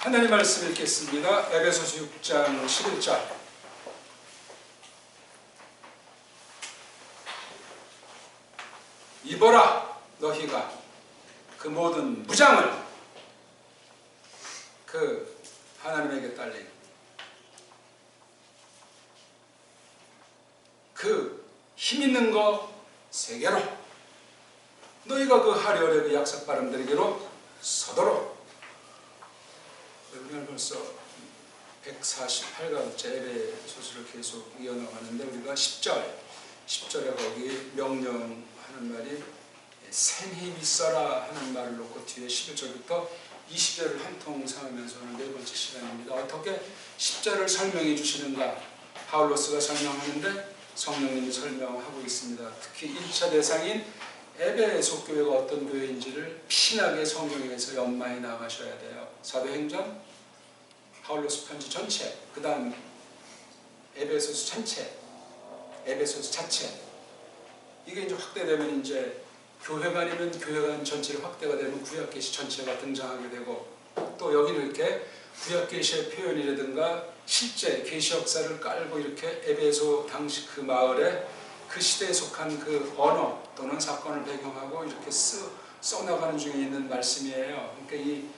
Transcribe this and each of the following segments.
하나님의 말씀 읽겠습니다. 에베소서 6장 11절. 입어라 너희가 그 모든 무장을 그 하나님에게 딸린 그 힘있는 거 세계로 너희가 그 하려려 그 약속 바람들에게로 서도록. 우리는 벌써 148강째 에베소서를 계속 이어나가는데 우리가 10절에 거기 명령하는 말이 센 힘 있어라 하는 말을 놓고 뒤에 11절부터 20절을 한통 삼으면서 오늘 네 번째 시간입니다. 어떻게 10절을 설명해 주시는가? 바울로스가 설명하는데 성령님이 설명하고 있습니다. 특히 1차 대상인 에베소 교회가 어떤 교회인지를 피나게 성경에서 연마해 나가셔야 돼요. 사도행전, 바울로스 편지 전체, 그 다음 에베소서 전체, 에베소서 자체. 이게 이제 확대되면 이제 교회가 아니면 교회관 전체로 확대가 되면 구약계시 전체가 등장하게 되고, 또 여기는 이렇게 구약계시의 표현이라든가 실제 계시 역사를 깔고 이렇게 에베소 당시 그 마을에 그 시대에 속한 그 언어 또는 사건을 배경하고 이렇게 써나가는 중에 있는 말씀이에요. 그러니까 이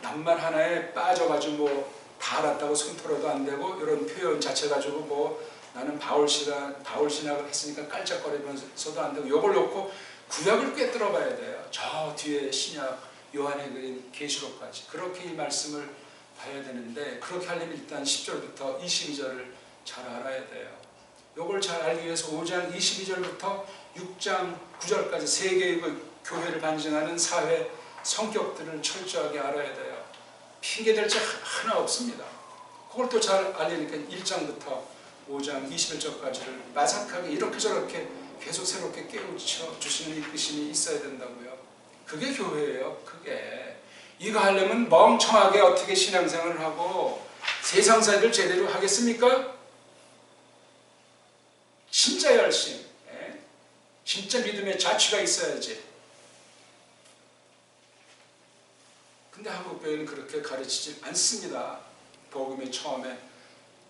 낱말 하나에 빠져가지고 뭐 다 알았다고 손털어도 안 되고, 이런 표현 자체 가지고 뭐 나는 바울 신학을 했으니까 깔짝거리면서도 안 되고, 요걸 놓고 구약을 꿰뚫어 봐야 돼요. 저 뒤에 신약 요한에 그린 계시록까지 그렇게 이 말씀을 봐야 되는데, 그렇게 하려면 일단 10절부터 22절을 잘 알아야 돼요. 요걸 잘 알기 위해서 5장 22절부터 6장 9절까지 세 개의 그 교회를 반증하는 사회 성격들을 철저하게 알아야 돼요. 핑계댈 자 하나 없습니다. 그걸 또 잘 알리니까 1장부터 5장 21절까지를 마삭하게 이렇게 저렇게 계속 새롭게 깨우쳐 주시는 이끄심이 있어야 된다고요. 그게 교회예요. 그게. 이거 하려면 멍청하게 어떻게 신앙생활을 하고 세상살이를 제대로 하겠습니까? 진짜 열심, 진짜 믿음의 자취가 있어야지. 근데 한국 교회는 그렇게 가르치지 않습니다. 복음이 처음에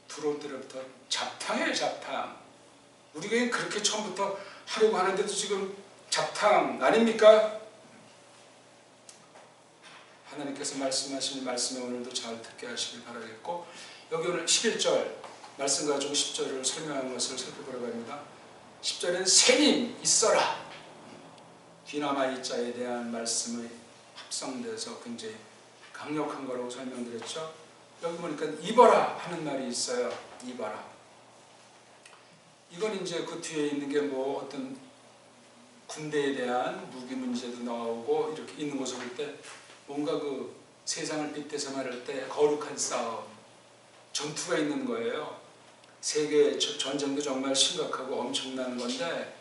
들어올 때부터 잡탕이에요, 잡탕. 우리 교회는 그렇게 처음부터 하려고 하는데도 지금 잡탕 아닙니까? 하나님께서 말씀하신 말씀에 오늘도 잘 듣게 하시길 바라겠고, 여기 오늘 11절 말씀 가지고 10절을 설명한 것을 살펴보려고 합니다. 10절에는 샘이 있어라. 디나마 이자에 대한 말씀의 합성돼서 굉장히 강력한 거라고 설명드렸죠. 여기 보니까 입어라 하는 말이 있어요. 입어라. 이건 이제 그 뒤에 있는 게 뭐 어떤 군대에 대한 무기 문제도 나오고 이렇게 있는 것을 볼 때 뭔가 그 세상을 빗대서 말할 때 거룩한 싸움, 전투가 있는 거예요. 세계 전쟁도 정말 심각하고 엄청난 건데,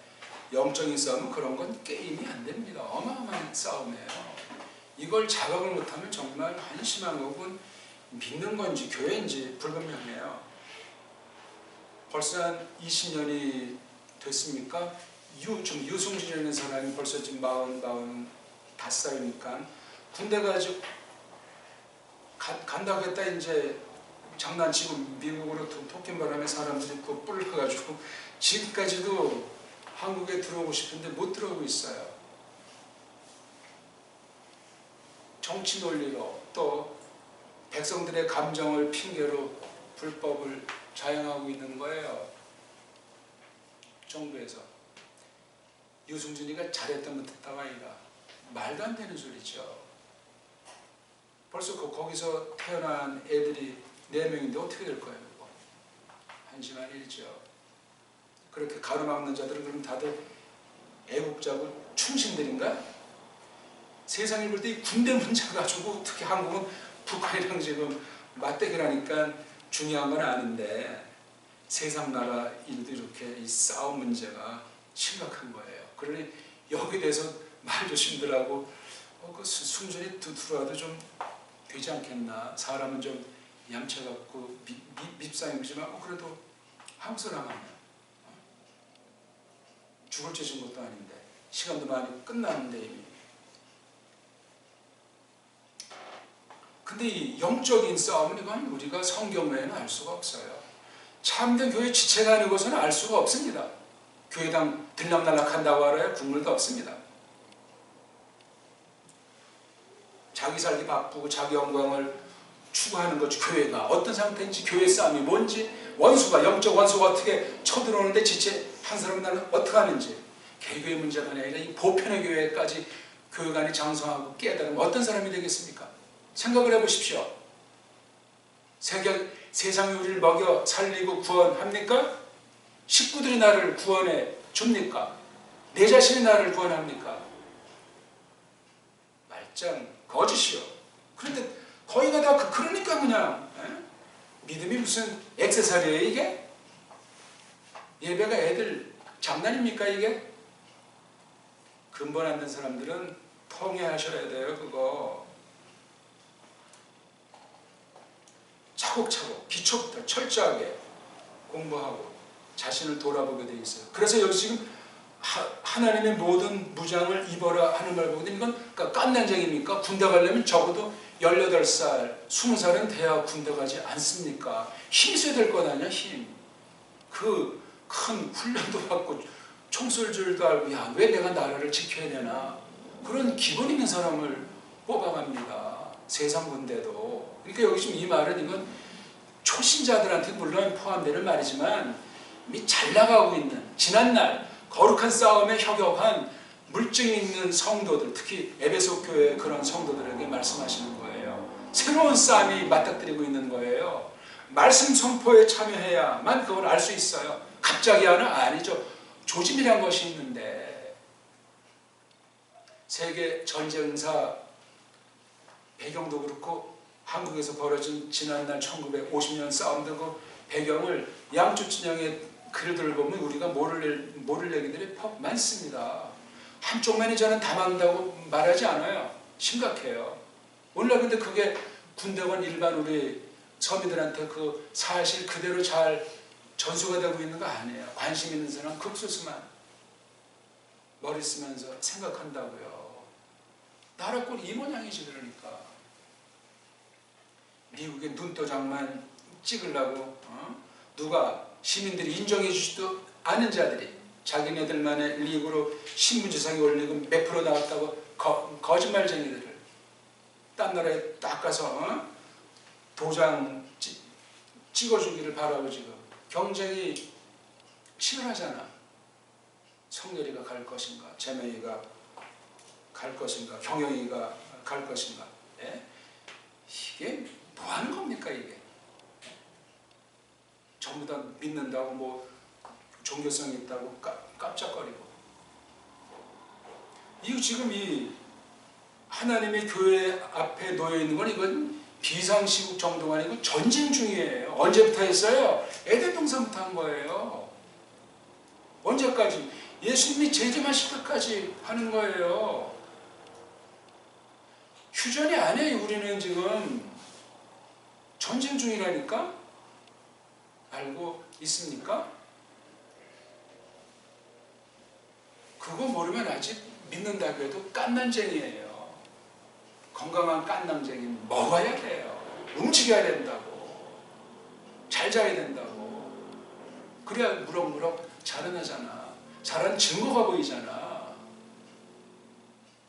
영적인 싸움은 그런 건 게임이 안 됩니다. 어마어마한 싸움이에요. 이걸 자각을 못하면 정말 한심한 거군, 믿는 건지 교회인지 불분명해요. 벌써 한 20년이 됐습니까? 좀 유승준이라는 사람이 벌써 지금 45살이니까 군대 가지고 간다고 했다 이제 장난치고 미국으로 토끼바람에 사람들이 또 뿔러가지고 지금까지도 한국에 들어오고 싶은데 못 들어오고 있어요. 정치 논리로 또 백성들의 감정을 핑계로 불법을 자행하고 있는 거예요. 정부에서. 유승준이가 잘했다 못했다가 아니라 말도 안 되는 소리죠. 벌써 거기서 태어난 애들이 4명인데 어떻게 될 거예요? 그거? 한심한 일이죠. 그렇게 가로막는 자들은 그럼 다들 애국자고 충신들인가? 세상을 볼 때 이 군대 문제 가지고 특히 한국은 북한이랑 지금 맞대결하니까 중요한 건 아닌데, 세상 나라 일도 이렇게 이 싸움 문제가 심각한 거예요. 그러니 여기에 대해서 말 조심들하고 그 순전히 들어와도 좀 되지 않겠나. 사람은 좀 얌체같고 밉상이지만 그래도 한국 사람하면 죽을 죄진 것도 아닌데, 시간도 많이 끝났는데 이미. 근데 이 영적인 싸움은 이건 우리가 성경 외에는 알 수가 없어요. 참된 교회 지체가 아니고서는 알 수가 없습니다. 교회당 들락날락한다고 알아요? 국물도 없습니다. 자기 살기 바쁘고 자기 영광을 추구하는 거지. 교회가 어떤 상태인지, 교회 싸움이 뭔지, 원수가, 영적 원수가 어떻게 쳐들어오는데 지체 한 사람은 나는 어떻게 하는지, 개교의 문제가 아니라 이 보편의 교회까지 교회관이 장성하고 깨달으면 어떤 사람이 되겠습니까? 생각을 해보십시오. 세상이 우리를 먹여 살리고 구원합니까? 식구들이 나를 구원해 줍니까? 내 자신이 나를 구원합니까? 말짱 거짓이요. 그런데 거의가 다 그러니까 그냥 믿음이 무슨 액세서리예요 이게? 예배가 애들 장난입니까 이게? 근본 안 된 사람들은 통회하셔야 돼요. 그거 차곡차곡 기초부터 철저하게 공부하고 자신을 돌아보게 돼 있어요. 그래서 여기 지금 하나님의 모든 무장을 입어라 하는 말 보거든요. 이건 그러니까 깐난쟁입니까? 군대 가려면 적어도 18살, 20살은 돼야 군대 가지 않습니까? 힘이 있어야 될 것 아니야, 힘. 그 큰 훈련도 받고 총술줄도 알고, 야, 왜 내가 나라를 지켜야 되나? 그런 기본 있는 사람을 뽑아갑니다. 세상 군대도. 그러니까 여기 지금 이 말은 이건 초신자들한테 물론 포함되는 말이지만 이미 잘 나가고 있는, 지난날 거룩한 싸움에 협역한 물증이 있는 성도들, 특히 에베소 교회의 그런 성도들에게 말씀하시는 거예요. 새로운 싸움이 맞닥뜨리고 있는 거예요. 말씀 선포에 참여해야만 그걸 알 수 있어요. 갑자기 하나? 아니죠. 조짐이란 것이 있는데, 세계 전쟁사 배경도 그렇고 한국에서 벌어진 지난날 1950년 싸움도 그 배경을 양쪽 진영의 글들을 보면 우리가 모를 얘기들이 많습니다. 한쪽만이 저는 다 막는다고 말하지 않아요. 심각해요. 오늘날 근데 그게 군대원 일반 우리 서민들한테 그 사실 그대로 잘 전수가 되고 있는 거 아니에요. 관심 있는 사람 극소수만 머리 쓰면서 생각한다고요. 나라 꼴 이 모양이지. 그러니까 미국의 눈도장만 찍으려고 누가 시민들이 인정해 주지도 않은 자들이 자기네들만의 리그로 신문지상에 올리고 몇 프로 나왔다고 거짓말쟁이들을 딴 나라에 딱 가서 도장 찍어주기를 바라고 지금 경쟁이 치열하잖아. 성렬이가 갈 것인가, 재명이가 갈 것인가, 경영이가 갈 것인가. 예? 이게 뭐 하는 겁니까 이게? 전부 다 믿는다고 뭐 종교성이 있다고 깜짝거리고. 이거 지금 이 하나님의 교회 앞에 놓여 있는 건 이건 비상시국 정도가 아니고 전쟁 중이에요. 언제부터 했어요? 에덴 동산부터 한 거예요. 언제까지? 예수님이 재림하실 때까지 하는 거예요. 휴전이 아니에요. 우리는 지금 전쟁 중이라니까? 알고 있습니까? 그거 모르면 아직 믿는다고 해도 깐난쟁이에요. 건강한 깐난쟁이 먹어야 돼요. 움직여야 된다고. 잘 자야 된다고. 그래야 무럭무럭 자라나잖아. 자란 증거가 보이잖아.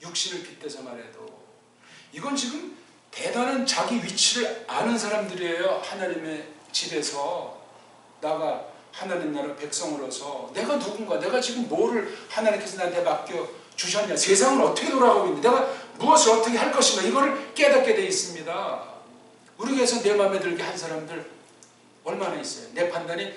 육신을 빗대서 말해도. 이건 지금 대단한 자기 위치를 아는 사람들이에요. 하나님의 집에서 나가 하나님 나라 백성으로서 내가 누군가, 내가 지금 뭐를 하나님께서 나한테 맡겨 주셨냐, 세상은 어떻게 돌아가고 있는데 내가 무엇을 어떻게 할 것인가, 이거를 깨닫게 되어 있습니다. 우리 교회에서 내 마음에 들게 한 사람들 얼마나 있어요. 내 판단이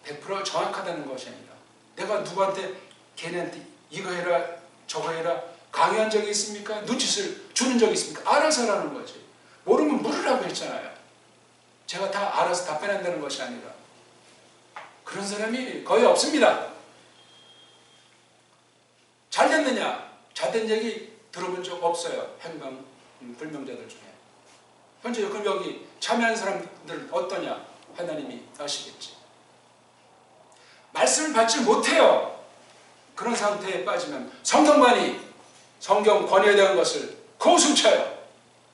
100% 정확하다는 것이 아니라 내가 누구한테 걔네한테 이거 해라 저거 해라 강요한 적이 있습니까? 눈짓을 주는 적이 있습니까? 알아서 하라는 거지. 모르면 물으라고 했잖아요. 제가 다 알아서 답변한다는 것이 아니라. 그런 사람이 거의 없습니다. 잘 됐느냐? 잘 된 얘기 들어본 적 없어요. 행방 불명자들 중에. 현재 그럼 여기 참여하는 사람들 어떠냐? 하나님이 아시겠지. 말씀을 받지 못해요. 그런 상태에 빠지면 성경관이 성경 권위에 대한 것을 고수쳐요.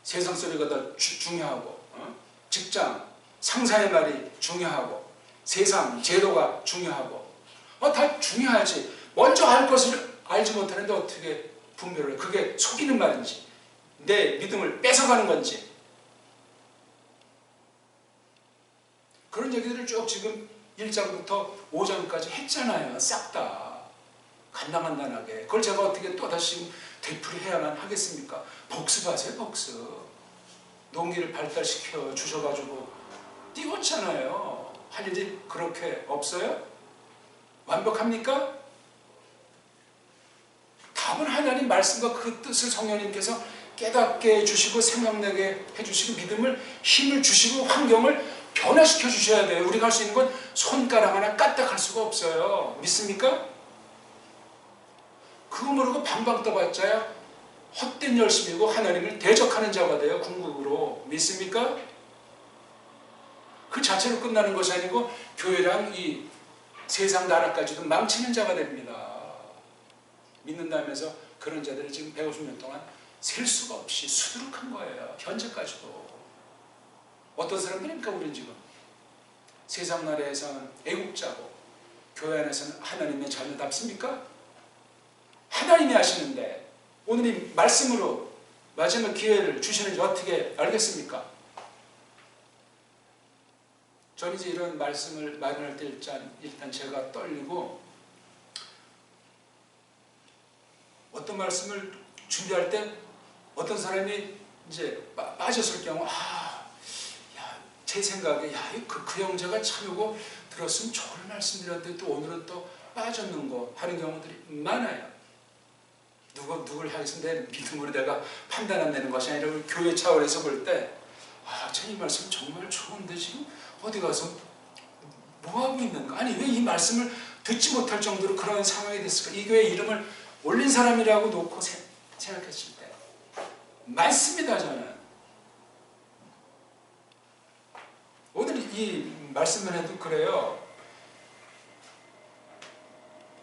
세상 소리가 더 중요하고, 직장, 상사의 말이 중요하고, 세상, 제도가 중요하고, 다 중요하지. 먼저 알 것을 알지 못하는데 어떻게 분별을 해? 그게 속이는 말인지, 내 믿음을 뺏어가는 건지. 그런 얘기들을 쭉 지금 1장부터 5장까지 했잖아요. 싹 다. 간당간단하게. 그걸 제가 어떻게 또다시 되풀이해야만 하겠습니까? 복습하세요, 복습. 농기를 발달시켜 주셔가지고 띄웠잖아요. 할 일이 그렇게 없어요? 완벽합니까? 답은 하나님 말씀과 그 뜻을 성령님께서 깨닫게 해주시고 생각나게 해주시고 믿음을 힘을 주시고 환경을 변화시켜 주셔야 돼요. 우리가 할 수 있는 건 손가락 하나 까딱할 수가 없어요. 믿습니까? 그거 모르고 방방 떠봤자야 헛된 열심이고 하나님을 대적하는 자가 돼요. 궁극으로. 믿습니까? 그 자체로 끝나는 것이 아니고 교회랑 이 세상 나라까지도 망치는 자가 됩니다. 믿는다면서 그런 자들을 지금 150년 동안 셀 수가 없이 수두룩한 거예요. 현재까지도. 어떤 사람들입니까? 우리는 지금 세상 나라에서는 애국자고 교회 안에서는 하나님의 자녀답습니까? 하나님이 하시는데 오늘 이 말씀으로 마지막 기회를 주시는지 어떻게 알겠습니까? 저는 이제 이런 말씀을 마련할 때 일단 제가 떨리고, 어떤 말씀을 준비할 때 어떤 사람이 이제 빠졌을 경우, 제 생각에, 그 형제가 참 이거 들었으면 좋을 말씀이라는데 또 오늘은 또 빠졌는 거 하는 경우들이 많아요. 누굴 향해서 내 믿음으로 내가 판단 안 내는 것이 아니라 교회 차원에서 볼 때, 이 말씀 정말 좋은데 지금 어디 가서 뭐하고 있는가? 아니, 왜 이 말씀을 듣지 못할 정도로 그런 상황이 됐을까? 이 교회 이름을 올린 사람이라고 놓고 생각했을 때 많습니다. 저는 오늘 이 말씀을 해도 그래요.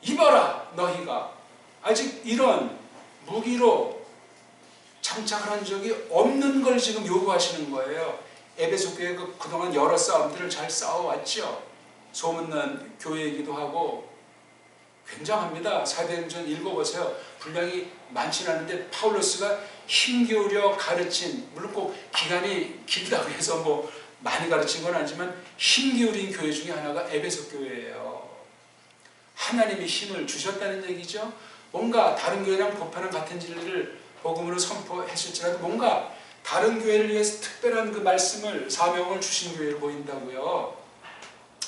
입어라 너희가. 아직 이런 무기로 장착을 한 적이 없는 걸 지금 요구하시는 거예요. 에베소 교회 그동안 여러 싸움들을 잘 싸워왔죠. 소문난 교회이기도 하고 굉장합니다. 사도행전 읽어보세요. 분량이 많지는 않은데 파울로스가 힘기울여 가르친, 물론 꼭 기간이 길다고 해서 뭐 많이 가르친 건 아니지만 힘기울인 교회 중에 하나가 에베소 교회예요. 하나님이 힘을 주셨다는 얘기죠. 뭔가 다른 교회랑 보편한 같은 진리를 복음으로 선포했을지라도 뭔가 다른 교회를 위해서 특별한 그 말씀을, 사명을 주신 교회로 보인다고요.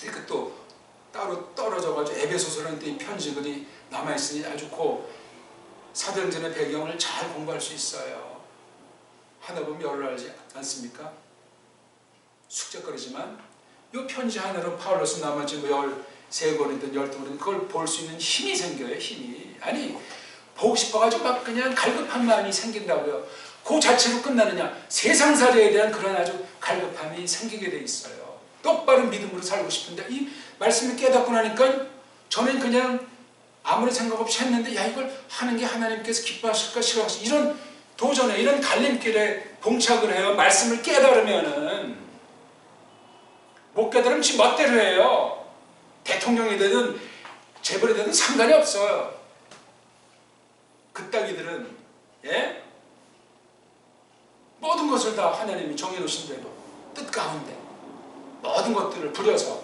이렇게 또 따로 떨어져가지고 에베소서라는 이 편지글이 남아있으니 아주 고 사도행전의 배경을 잘 공부할 수 있어요. 하나 보면 열을 알지 않습니까? 숙제거리지만 이 편지 하나로 파울로스 나머지 뭐 13권이든 12권이든 그걸 볼 수 있는 힘이 생겨요. 힘이. 아니 보고 싶어가지고 막 그냥 갈급한 마음이 생긴다고요. 그 자체로 끝나느냐? 세상살이에 대한 그런 아주 갈급함이 생기게 돼 있어요. 똑바로 믿음으로 살고 싶은데 이 말씀을 깨닫고 나니까 저는 그냥 아무런 생각 없이 했는데 이걸 하는 게 하나님께서 기뻐하실까 싫어하실까 이런 도전에 이런 갈림길에 봉착을 해요. 말씀을 깨달으면은 못 깨달으면 지 멋대로 해요. 대통령이 되든 재벌이 되든 상관이 없어요. 그따위들은 모든 것을 다 하나님이 정해놓으신 대로 뜻 가운데 모든 것들을 부려서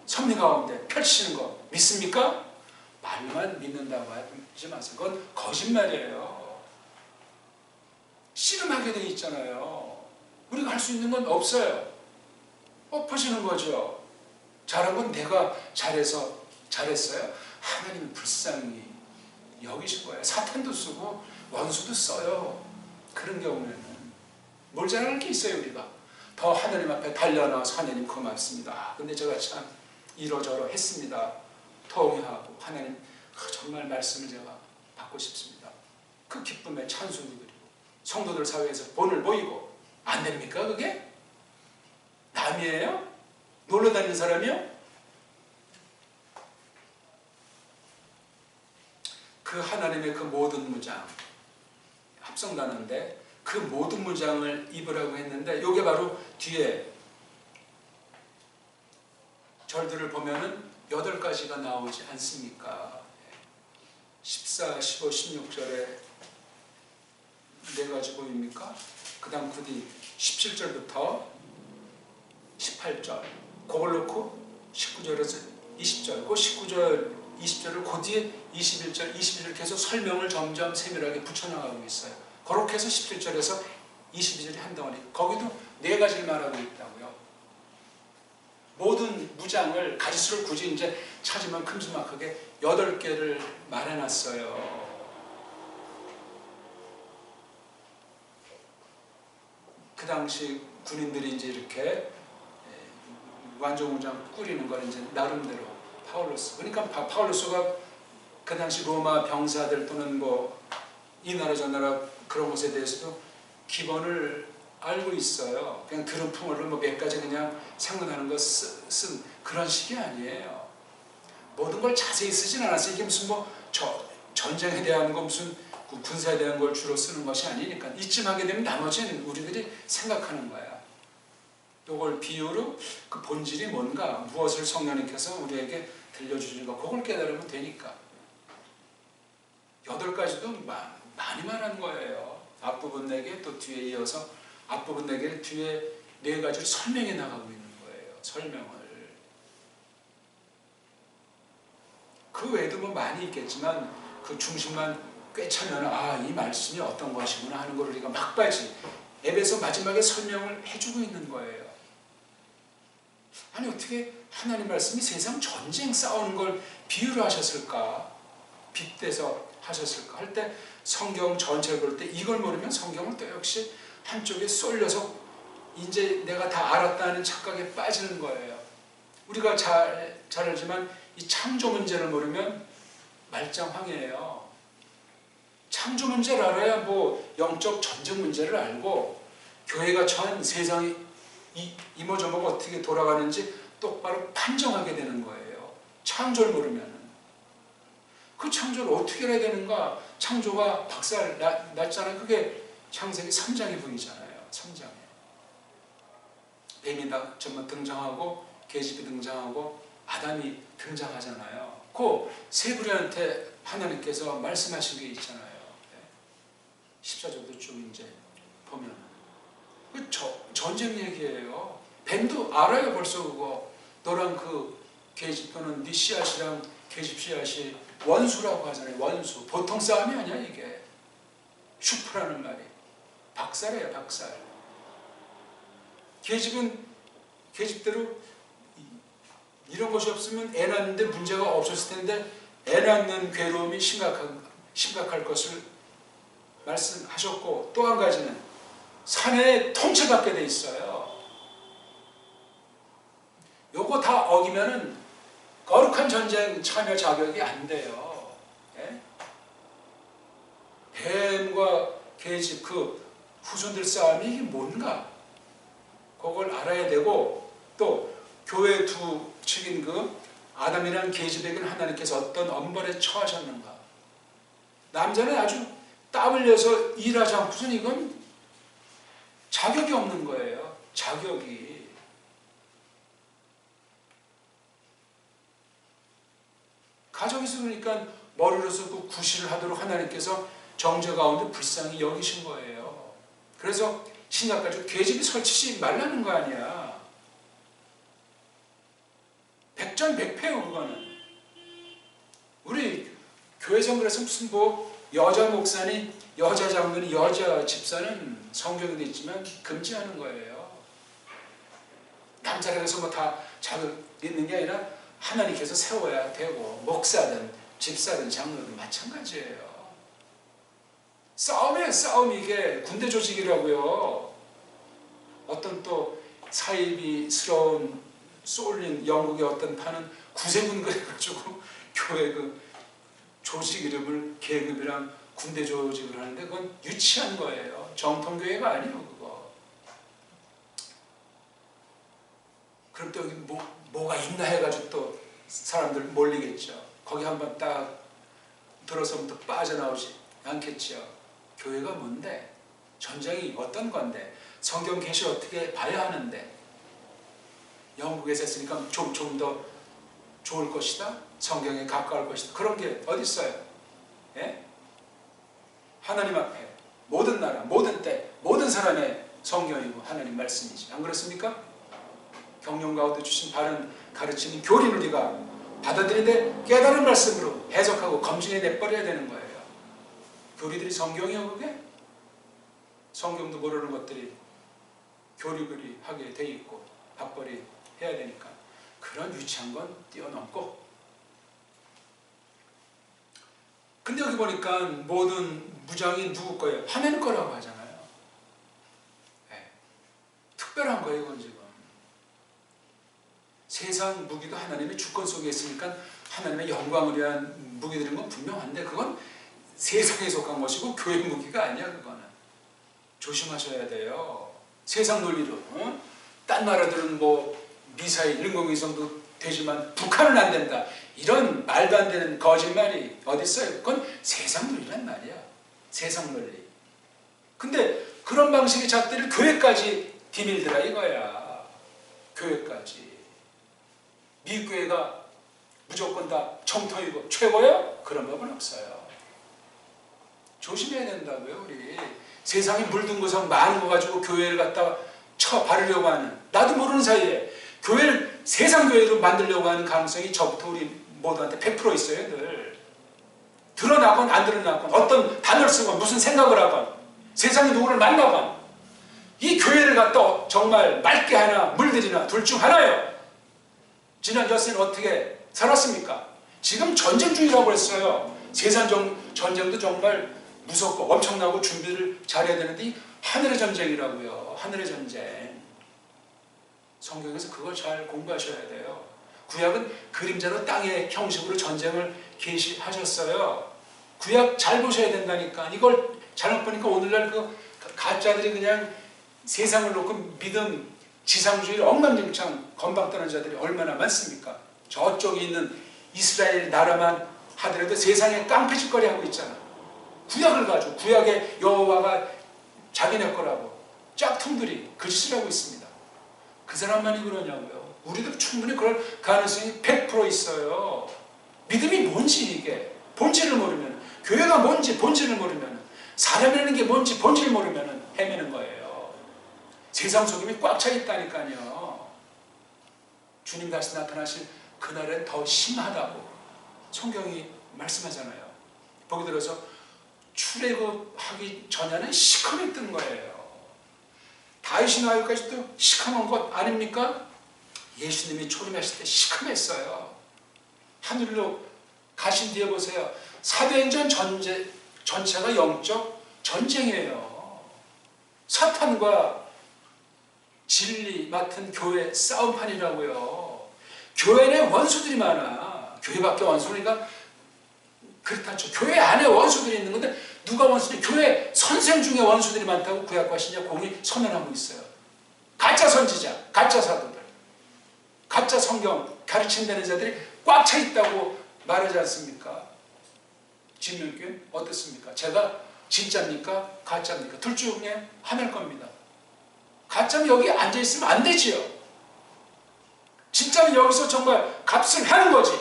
섭리 가운데 펼치는 거 믿습니까? 말만 믿는다고 하지 마세요. 그건 거짓말이에요. 씨름하게 돼 있잖아요. 우리가 할 수 있는 건 없어요. 엎어지는 거죠. 잘한 건 내가 잘했어요. 하나님은 불쌍히 여기신 거예요. 사탄도 쓰고 원수도 써요. 그런 경우에는 뭘 잘할 게 있어요. 우리가 더 하나님 앞에 달려나와서 하나님 고맙습니다. 근데 제가 참 이러저러 했습니다. 통회하고 하나님 정말 말씀을 제가 받고 싶습니다. 그 기쁨에 찬송도 드리고 성도들 사회에서 본을 보이고 안 됩니까 그게? 남이에요? 놀러 다니는 사람이요? 그 하나님의 그 모든 무장 합성단인데 그 모든 무장을 입으라고 했는데 요게 바로 뒤에 절들을 보면은 8가지가 나오지 않습니까? 14, 15, 16절에 4가지 보입니까? 그 다음 그 뒤 17절부터 18절 그걸 놓고 19절에서 20절 그 19절 20절을 그 뒤에 21절 22절 계속 설명을 점점 세밀하게 붙여나가고 있어요. 그렇게 해서 17절에서 22절이 한 덩어리, 거기도 4가지를 말하고 있다고요. 모든 무장을 가지수를 굳이 이제 찾으면 큼지막하게 8개를 말해놨어요. 그 당시 군인들이 이제 이렇게 완전무장 꾸리는 걸 이제 나름대로 파울로스, 그러니까 파울로스가 그 당시 로마 병사들 또는 뭐 이 나라 저 나라 그런 것에 대해서도 기본을 알고 있어요. 그냥 들은 풍어를 뭐 몇 가지 그냥 생각나는 거 쓴 그런 식이 아니에요. 모든 걸 자세히 쓰진 않았어요. 이게 무슨 뭐 전쟁에 대한 거 무슨 군사에 대한 걸 주로 쓰는 것이 아니니까 이쯤 하게 되면 나머지는 우리들이 생각하는 거야. 이걸 비유로 그 본질이 뭔가, 무엇을 성령님께서 우리에게 들려주시는가, 그걸 깨달으면 되니까. 8가지도 많이 말한 거예요. 앞부분 4개, 또 뒤에 이어서 앞부분 4개를 뒤에 4가지를 설명해 나가고 있는 거예요. 설명을. 그 외에도 뭐 많이 있겠지만 그 중심만 꿰차면 이 말씀이 어떤 것이구나 하는 걸 우리가 막바지 에베소 마지막에 설명을 해주고 있는 거예요. 아니 어떻게 하나님 말씀이 세상 전쟁 싸우는 걸 비유로 하셨을까? 빗대서 하셨을까? 할 때 성경 전체를 볼 때 이걸 모르면 성경을 또 역시 한쪽에 쏠려서 이제 내가 다 알았다는 착각에 빠지는 거예요. 우리가 잘 알지만 이 창조 문제를 모르면 말짱황이에요. 창조 문제를 알아야 뭐 영적 전쟁 문제를 알고 교회가 처한 세상이 이모저모가 어떻게 돌아가는지 똑바로 판정하게 되는 거예요. 창조를 모르면. 그 창조를 어떻게 해야 되는가? 창조가 박살 났잖아요. 그게 창세기 3장에 보이잖아요. 3장에. 뱀이 정말 등장하고 계집이 등장하고 아담이 등장하잖아요. 그 세 부류한테 하나님께서 말씀하신 게 있잖아요. 14절도 쭉 이제 보면 그 전쟁 얘기예요. 뱀도 알아요. 벌써 그거. 너랑 그 계집 또는 네 씨앗이랑 계집 씨앗이 원수라고 하잖아요. 원수. 보통 싸움이 아니야 이게. 슈프라는 말이. 박살이에요. 박살. 계집은 계집대로 이런 것이 없으면 애 낳는데 문제가 없었을 텐데 애 낳는 괴로움이 심각할 것을 말씀하셨고, 또 한 가지는 산에 통치받게 돼 있어요. 요거 다 어기면은 거룩한 전쟁 참여 자격이 안 돼요. 예? 뱀과 계집 그 후손들 싸움이 이게 뭔가 그걸 알아야 되고, 또 교회 두 측인 그 아담이라는 계집에게는 하나님께서 어떤 엄벌에 처하셨는가. 남자는 아주 땀 흘려서 일하지 않고선 이건 자격이 없는 거예요. 자격이. 가정에서 그러니까 머리로서 그 구실을 하도록 하나님께서 정죄 가운데 불쌍히 여기신 거예요. 그래서 신약까지 계집이 설치지 말라는 거 아니야. 백전백패요 그거는. 우리 교회에서 그래서 무슨 뭐 여자 목사니 여자 장로니 여자 집사는 성경에 돼 있지만 금지하는 거예요. 남자라고 해서 뭐 다 자격 있는 게 아니라 하나님께서 세워야 되고, 목사든 집사든 장로든 마찬가지예요. 싸움이에요. 싸움. 이게 군대 조직이라고요. 어떤 또 사이비스러운 쏠린 영국의 어떤 파는 구세군 그래가지고 교회 그 조직 이름을 계급이랑 군대 조직을 하는데 그건 유치한 거예요. 정통교회가 아니에요 그거. 그럼 또 여기 뭐가 있나 해가지고 또 사람들 몰리겠죠. 거기 한번 딱 들어서부터 빠져나오지 않겠죠. 교회가 뭔데? 전쟁이 어떤 건데, 성경 계시를 어떻게 봐야 하는데, 영국에서 했으니까 좀 더 좋을 것이다, 성경에 가까울 것이다, 그런 게 어디 있어요? 예? 하나님 앞에 모든 나라, 모든 때, 모든 사람의 성경이고 하나님 말씀이지, 안 그렇습니까? 경륜 가운데 주신 바른 가르치는 교리를 우리가 받아들이되 깨달은 말씀으로 해석하고 검증해 내버려야 되는 거예요. 교리들이 성경이요, 그게? 성경도 모르는 것들이 교리들이 하게 돼 있고 밥벌이 해야 되니까 그런 유치한 건 뛰어넘고. 근데 여기 보니까 모든 무장이 누구 거예요? 하나님 거라고 하잖아요. 네. 특별한 거예요, 이건 지금. 세상 무기도 하나님의 주권 속에 있으니까 하나님의 영광을 위한 무기들인 건 분명한데, 그건 세상에 속한 것이고 교회 무기가 아니야. 그거는 조심하셔야 돼요. 세상 논리로 딴 나라들은 뭐 미사일, 인공위성도 되지만 북한은 안 된다, 이런 말도 안 되는 거짓말이 어디 있어요? 그건 세상 논리란 말이야. 세상 논리. 근데 그런 방식의 잣대를 교회까지 디밀더라 이거야. 교회까지. 미국 교회가 무조건 다 정통이고 최고예요? 그런 법은 없어요. 조심해야 된다고요. 우리 세상에 물든 것은 많은 거 가지고 교회를 갖다가 쳐 바르려고 하는, 나도 모르는 사이에 교회를 세상 교회로 만들려고 하는 가능성이 저부터 우리 모두한테 100% 있어요. 늘 드러나건 안 드러나건, 어떤 단어를 쓰건 무슨 생각을 하건 세상에 누구를 만나건 이 교회를 갖다 정말 맑게 하나 물들이나 둘 중 하나예요. 지난 엿새는 어떻게 살았습니까? 지금 전쟁 중이라고 했어요. 세상 전쟁도 정말 무섭고 엄청나고 준비를 잘해야 되는데 이 하늘의 전쟁이라고요. 하늘의 전쟁. 성경에서 그걸 잘 공부하셔야 돼요. 구약은 그림자로 땅의 형식으로 전쟁을 계시하셨어요. 구약 잘 보셔야 된다니까. 이걸 잘못 보니까 오늘날 그 가짜들이 그냥 세상을 놓고 믿음, 지상주의를 엉망진창 건방떠는 자들이 얼마나 많습니까? 저쪽에 있는 이스라엘 나라만 하더라도 세상에 깡패짓거리 하고 있잖아. 구약을 가지고 구약의 여호와가 자기네 거라고 짝퉁들이 그 짓을 하고 있습니다. 그 사람만이 그러냐고요. 우리도 충분히 그럴 가능성이 100% 있어요. 믿음이 뭔지, 이게 본질을 모르면, 교회가 뭔지 본질을 모르면, 사람이라는 게 뭔지 본질을 모르면 헤매는 거예요. 세상 속임이 꽉 차 있다니까요. 주님 다시 나타나실 그날은 더 심하다고 성경이 말씀하잖아요. 보기 들어서 출애굽하기 전에는 시커맸던 거예요. 다윗이 나기까지도 시커먼 것 아닙니까? 예수님이 초림하실 때 시커맸어요. 하늘로 가신 뒤에 보세요. 사도행전 전체가 영적 전쟁이에요. 사탄과 진리 맡은 교회 싸움판이라고요. 교회 내 원수들이 많아. 교회밖에 원수니까 그렇다죠. 교회 안에 원수들이 있는 건데 누가 원수냐? 교회 선생 중에 원수들이 많다고 구약과 신약 공이 선언하고 있어요. 가짜 선지자, 가짜 사도들, 가짜 성경 가르친다는 자들이 꽉 차 있다고 말하지 않습니까? 진명교회 어떻습니까? 제가 진짜입니까? 가짜입니까? 둘 중에 하나일 겁니다. 가짜면 여기 앉아있으면 안 되지요. 진짜는 여기서 정말 값을 하는 거지.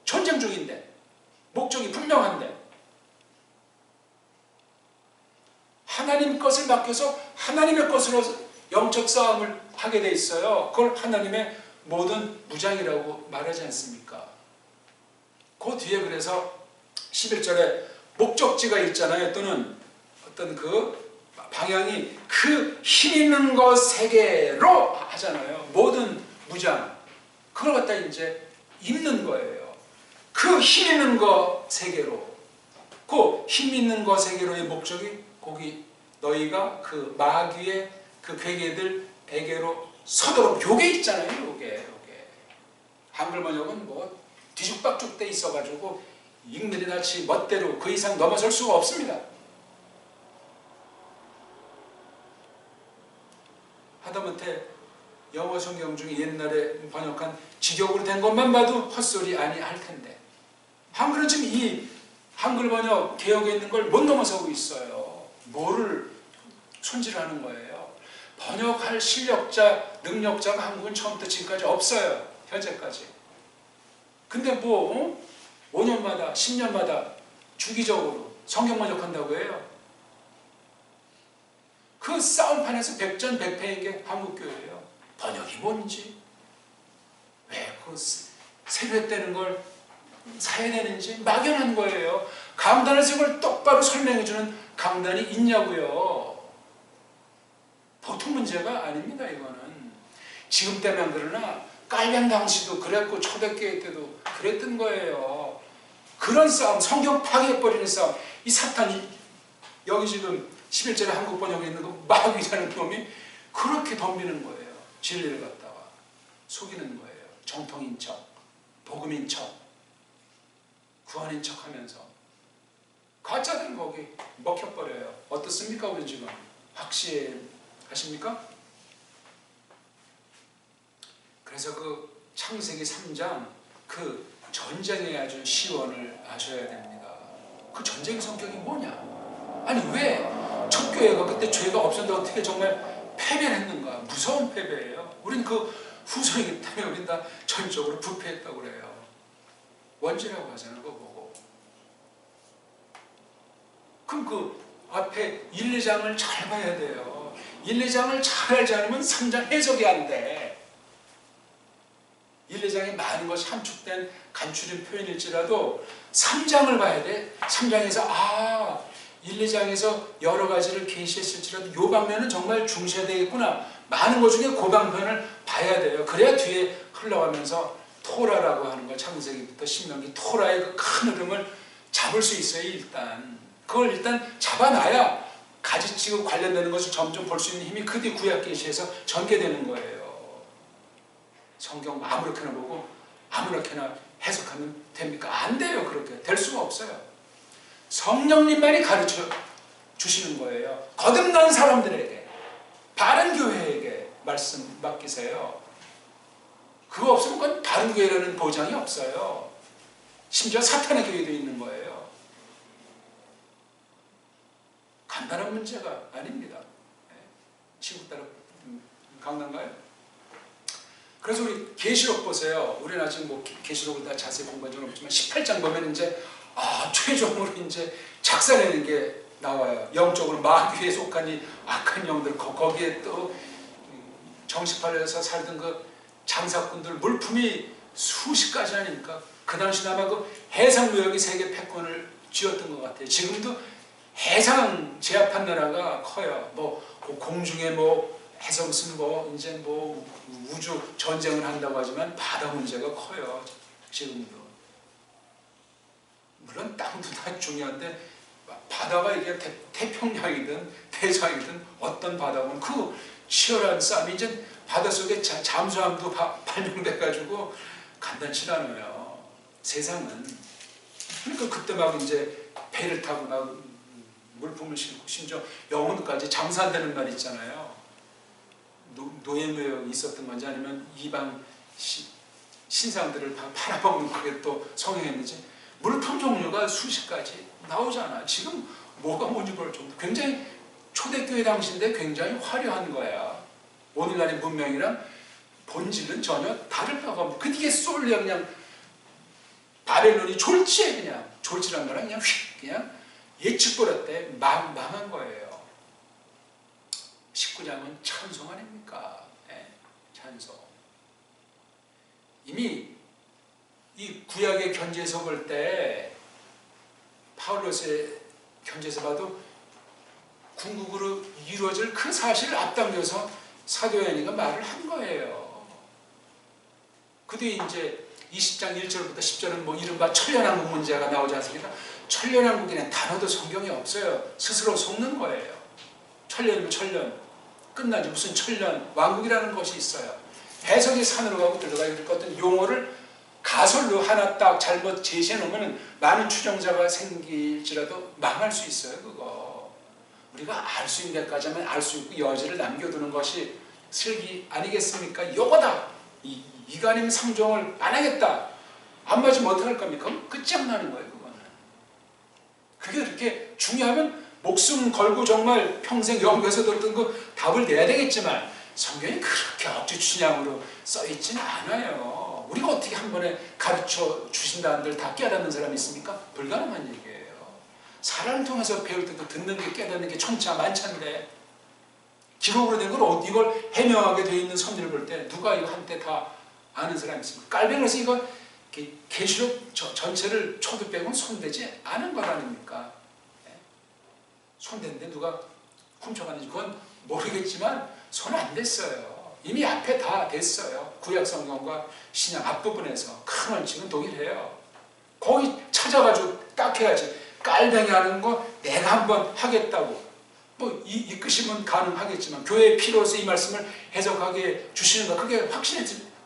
전쟁 중인데, 목적이 분명한데, 하나님 것을 맡겨서 하나님의 것으로 영적 싸움을 하게 돼 있어요. 그걸 하나님의 모든 무장이라고 말하지 않습니까? 그 뒤에 그래서 11절에 목적지가 있잖아요. 또는 어떤 그 방향이 그 힘 있는 것 세계로 하잖아요. 모든 무장. 그걸 갖다 이제 입는 거예요. 그 힘 있는 것 세계로. 그 힘 있는 것 세계로의 목적이 거기 너희가 그 마귀의 그 괴계들에게로 서도록 요게 있잖아요. 요게. 한글 번역은 뭐 뒤죽박죽 돼 있어가지고 읽느리 낯이 멋대로 그 이상 넘어설 수가 없습니다. 하다못해 영어 성경 중에 옛날에 번역한 직역으로 된 것만 봐도 헛소리 아니할 텐데 한글은 지금 이 한글 번역 개혁에 있는 걸 못 넘어서고 있어요. 뭐를 손질하는 거예요? 번역할 실력자, 능력자가 한국은 처음부터 지금까지 없어요. 현재까지. 근데 뭐 5년마다 10년마다 주기적으로 성경 번역한다고 해요. 그 싸움판에서 백전백패인 게 한국교회예요. 번역이 뭔지, 왜 그 세뱃되는 걸 사야 되는지 막연한 거예요. 강단에서 이걸 똑바로 설명해주는 강단이 있냐고요. 보통 문제가 아닙니다. 이거는 지금 때만 그러나 깔량 당시도 그랬고 초대교회 때도 그랬던 거예요. 그런 싸움, 성경 파괴해버리는 싸움. 이 사탄이 여기 지금 11절에 한국 번역에 있는 그 마귀라는 놈이 그렇게 덤비는 거예요. 진리를 갖다가 속이는 거예요. 정통인 척, 복음인 척, 구원인 척 하면서 가짜된 거기 먹혀버려요. 어떻습니까? 우리 지금 확신하십니까? 그래서 그 창세기 3장 그 전쟁의 아주 시원을 아셔야 됩니다. 그 전쟁의 성격이 뭐냐? 아니 왜 첫 교회가 그때 죄가 없었는데 어떻게 정말 패배를 했는가? 무서운 패배예요. 우린 그 후손이기 때문에 우린 다 전적으로 부패했다고 그래요. 원죄라고 하잖아요. 그거 보고. 그럼 그 앞에 1, 2장을 잘 봐야 돼요. 1, 2장을 잘 알지 않으면 3장 해석이 안 돼. 1, 2장에 많은 것이 함축된 간추린 표현일지라도 3장을 봐야 돼. 3장에서 1, 2장에서 여러 가지를 계시했을지라도 요 방면은 정말 중시해야 되겠구나. 많은 것 중에 그 방면을 봐야 돼요. 그래야 뒤에 흘러가면서 토라라고 하는 걸 창세기부터 신명기 토라의 그 큰 흐름을 잡을 수 있어요. 일단 그걸 일단 잡아놔야 가지치고 관련되는 것을 점점 볼 수 있는 힘이 그 뒤 구약 계시에서 전개되는 거예요. 성경 아무렇게나 보고 아무렇게나 해석하면 됩니까? 안 돼요. 그렇게 될 수가 없어요. 성령님만이 가르쳐 주시는 거예요. 거듭난 사람들에게, 바른 교회에게 말씀 맡기세요. 그거 없으면 그건 바른 교회라는 보장이 없어요. 심지어 사탄의 교회도 있는 거예요. 간단한 문제가 아닙니다. 친구 따라 강단가요? 그래서 우리 계시록 보세요. 우리는 아직 뭐 계시록을 다 자세히 공부한 적은 없지만 18장 보면 이제 최종으로 이제 작살내는 게 나와요. 영적으로 마귀에 속한 이 악한 영들, 거기에 또 정식팔려서 살던 그 장사꾼들 물품이 수십 가지 아닙니까? 그 당시 아마 그 해상무역이 세계 패권을 쥐었던 것 같아요. 지금도 해상 제압한 나라가 커요. 뭐 공중에 뭐 해서 무슨 뭐 이제 뭐 우주 전쟁을 한다고 하지만 바다 문제가 커요. 지금도. 물론 땅도 다 중요한데 바다가 이게 태평양이든 대서양이든 어떤 바다건 그 치열한 싸움이 이제 바닷속에 잠수함도 발명돼가지고 간단치 않아요. 세상은. 그러니까 그때 막 이제 배를 타고 막 물품을 싣고 심지어 영혼까지 장사한다는 말 있잖아요. 노예무역이 있었던 건지 아니면 이방 신상들을 팔아먹는 그게 또 성행했는지 물품 종류가 수십 가지 나오잖아. 지금 뭐가 뭔지 모를 정도. 굉장히 초대교회 당시인데 굉장히 화려한 거야. 오늘날의 문명이랑 본질은 전혀 다를 바가 없고 그게 쏠려 그냥 바벨론이 졸지에 그냥 졸지란 거랑 그냥 휙 그냥 예측버렸대. 망한 거예요. 19장은 찬송 아닙니까? 네, 찬송. 이미 이 구약의 견제서 볼 때 파울로스의 견제서 봐도 궁극으로 이루어질 그 사실을 앞당겨서 사도 요한이가 말을 한 거예요. 그 뒤에 이제 20장 1절부터 10절은 뭐 이른바 천년왕국 문제가 나오지 않습니까? 천년왕국이라는 단어도 성경에 없어요. 스스로 속는 거예요. 천년이면 천년. 끝나지 무슨 천년 왕국이라는 것이 있어요. 해석이 산으로 가고 들어가고 그럴 어떤 용어를 가설로 하나 딱 잘못 제시해 놓으면 많은 추정자가 생길지라도 망할 수 있어요. 그거 우리가 알 수 있는 데까지 하면 알 수 있고 여지를 남겨두는 것이 슬기 아니겠습니까? 요거다. 이거 아니면 상종을 안 하겠다. 안 맞으면 어떡할 겁니까? 그럼 끝장나는 거예요. 그거는. 그게 그렇게 중요하면 목숨 걸고 정말 평생 연구해서 듣던 그 답을 내야 되겠지만 성경이 그렇게 억지춘향으로 써있지는 않아요. 우리가 어떻게 한 번에 가르쳐 주신다 한들 다 깨닫는 사람이 있습니까? 불가능한 얘기예요. 사람을 통해서 배울 때도 듣는 게 깨닫는 게 천차 만차인데 기록으로 된 걸 이걸 해명하게 되어 있는 섭리를 볼 때 누가 이거 한때 다 아는 사람이 있습니까? 깔뱅이라서 이거 계시록 전체를 초도 빼고는 손대지 않은 것 아닙니까? 손댄데 누가 훔쳐갔는지 그건 모르겠지만 손 안 댔어요. 이미 앞에 다 됐어요. 구약 성경과 신약 앞부분에서 큰 원칙은 동일해요. 거기 찾아가지고 딱 해야지. 깔뱅이 하는 거 내가 한번 하겠다고 뭐 이끄시면 가능하겠지만 교회의 필요로서 이 말씀을 해석하게 주시는 거 그게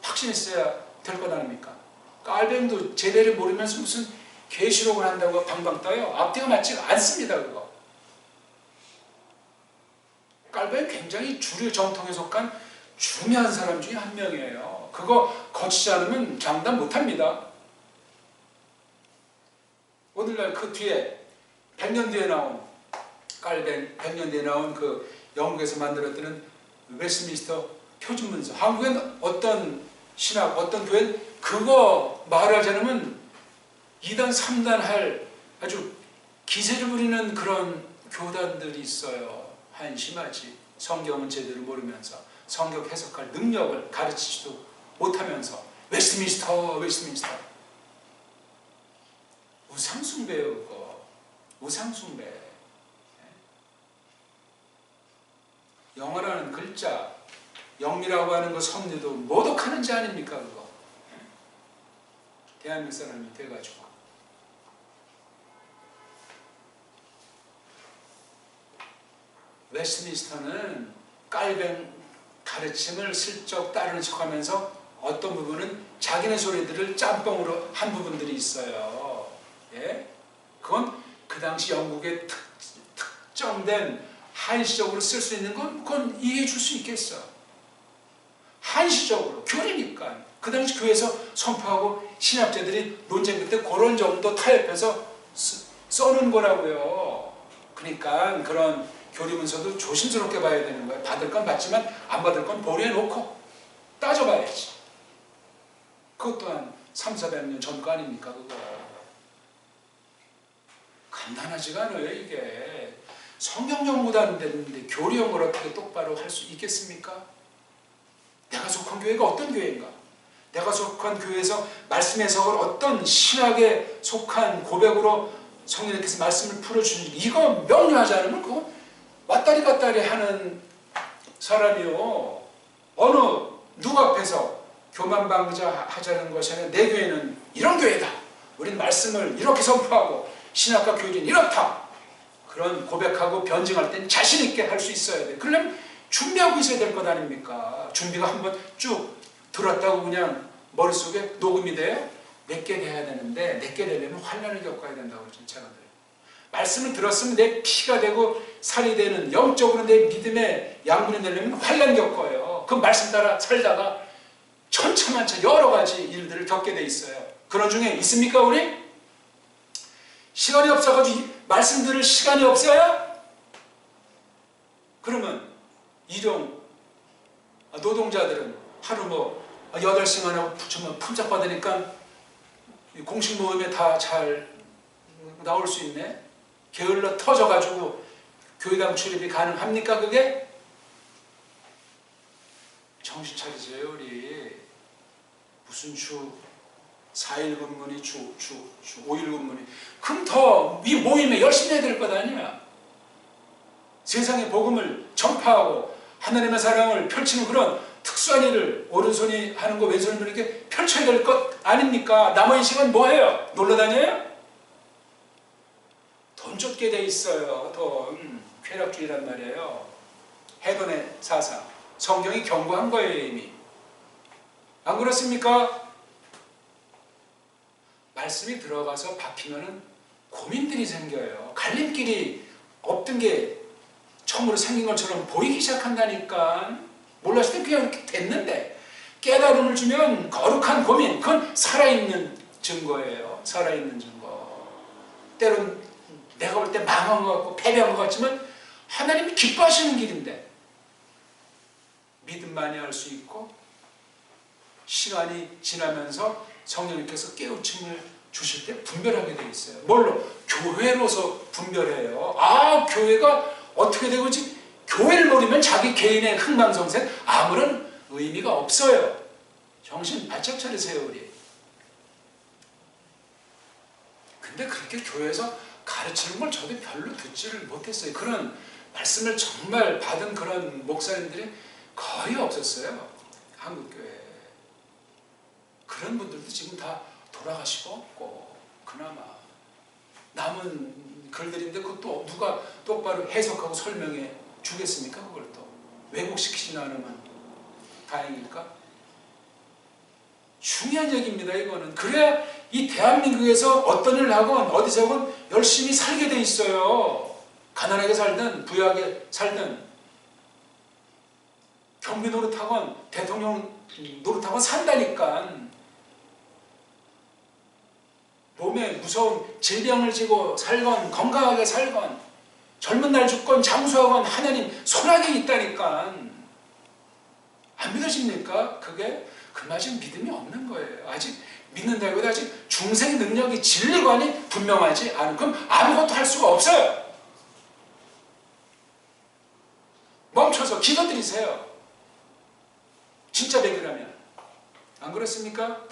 확신했어야 될 것 아닙니까? 깔뱅이도 제대로 모르면서 무슨 계시록을 한다고 방방 떠요. 앞뒤가 맞지 않습니다. 그거. 깔뱅이 굉장히 주류 정통에 속한 중요한 사람 중에 한 명이에요. 그거 거치지 않으면 장담 못합니다. 오늘날 그 뒤에 100년 뒤에 나온 깔뱅 100년 뒤에 나온 그 영국에서 만들었던 웨스트민스터 표준문서. 한국엔 어떤 신학 어떤 교회는 그거 말하지 않으면 2단 3단 할 아주 기세를 부리는 그런 교단들이 있어요. 한심하지. 성경은 제대로 모르면서 성경 해석할 능력을 가르치지도 못하면서 웨스트민스터 우상숭배예요. 그거 우상숭배. 영어라는 글자 영미라고 하는 그 섭리도 모독하는 자 아닙니까? 그거 대한민국 사람이 돼가지고 웨스트민스터는 깔뱅 가르침을 슬쩍 따르는 척하면서 어떤 부분은 자기네 소리들을 짬뽕으로 한 부분들이 있어요. 예? 그건 그 당시 영국의 특정된 한시적으로 쓸 수 있는 건 그건 이해해 줄 수 있겠어. 한시적으로 교리니까 그 당시 교회에서 선포하고 신학자들이 논쟁 끝에 그런 정도 타협해서 써놓은 거라고요. 그러니까 그런 교리문서도 조심스럽게 봐야 되는 거예요. 받을 건 받지만 안 받을 건 보류해놓고 따져봐야지. 그것 또한 300~400년 전 거 아닙니까? 그거 간단하지가 않아요. 이게 성경 연구도 안 되는데 교리 연구를 어떻게 똑바로 할 수 있겠습니까? 내가 속한 교회가 어떤 교회인가? 내가 속한 교회에서 말씀 해석을 어떤 신학에 속한 고백으로 성령님께서 말씀을 풀어주는지 이거 명료하지 않으면 그거 왔다리 갔다리 하는 사람이요. 어느 누구 앞에서 교만방자 하자는 것이 아니라 내 교회는 이런 교회다. 우리는 말씀을 이렇게 선포하고 신학과 교리는 이렇다. 그런 고백하고 변증할 땐 자신 있게 할 수 있어야 돼. 그러려면 준비하고 있어야 될 것 아닙니까? 준비가 한번 쭉 들었다고 그냥 머릿속에 녹음이 돼요? 내게 돼야 되는데 내게 되려면 환난을 겪어야 된다고 그러죠. 제가 말씀을 들었으면 내 피가 되고 살이 되는 영적으로 내 믿음의 양분이 되려면 환난 겪어요. 그 말씀 따라 살다가 천차만차 여러 가지 일들을 겪게 돼 있어요. 그런 중에 있습니까 우리? 시간이 없어가지고 말씀 들을 시간이 없어요? 그러면 일용 노동자들은 하루 뭐 8시간 하고 품짝 받으니까 공식 모임에 다 잘 나올 수 있네? 게을러 터져가지고 교회당 출입이 가능합니까 그게? 정신 차리세요 우리. 무슨 주 4일 근무니 주 5일 근무니 그럼 더 이 모임에 열심히 해야 될 것 아니야. 세상의 복음을 전파하고 하나님의 사랑을 펼치는 그런 특수한 일을 오른손이 하는 거 왼손이 하는 게 펼쳐야 될 것 아닙니까? 남은 시간 뭐해요? 놀러 다녀요? 돈 쫓게 돼 있어요. 돈. 쾌락주의란 말이에요. 해돈의 사상. 성경이 경고한 거예요 이미. 안 그렇습니까? 말씀이 들어가서 박히면은 고민들이 생겨요. 갈림길이 없던 게 처음으로 생긴 것처럼 보이기 시작한다니까. 몰랐을 때 그냥 이렇게 됐는데 깨달음을 주면 거룩한 고민, 그건 살아있는 증거예요. 살아있는 증거. 때론 내가 볼 때 망한 것 같고 패배한 것 같지만 하나님이 기뻐하시는 길인데 믿음만이 할 수 있고 시간이 지나면서 성령님께서 깨우침을 주실 때 분별하게 되어 있어요. 뭘로? 교회로서 분별해요. 아, 교회가 어떻게 되고지? 교회를 모르면 자기 개인의 흥망성쇠 아무런 의미가 없어요. 정신 바짝 차리세요, 우리. 근데 그렇게 교회에서 가르치는 걸 저도 별로 듣지를 못했어요. 그런 말씀을 정말 받은 그런 목사님들이 거의 없었어요. 한국교회에. 그런 분들도 지금 다 돌아가시고 없고 그나마 남은 글들인데 그것도 누가 똑바로 해석하고 설명해 주겠습니까? 그걸 또 왜곡시키지 않으면 다행일까? 중요한 얘기입니다. 이거는. 그래야 이 대한민국에서 어떤 일을 하건 어디서건 열심히 살게 돼 있어요. 가난하게 살든 부유하게 살든 경비 노릇하건 대통령 노릇하건 산다니까. 몸에 무서운 질병을 지고 살건 건강하게 살건 젊은 날 죽건 장수하건 하나님 손아귀에 있다니까. 안 믿으십니까? 그게 그 맛은 믿음이 없는 거예요. 아직 믿는다고 해도 아직 중생 능력이 진리관이 분명하지 않은, 그럼 아무것도 할 수가 없어요. 멈춰서 기도드리세요. 진짜 백이라면. 안 그렇습니까?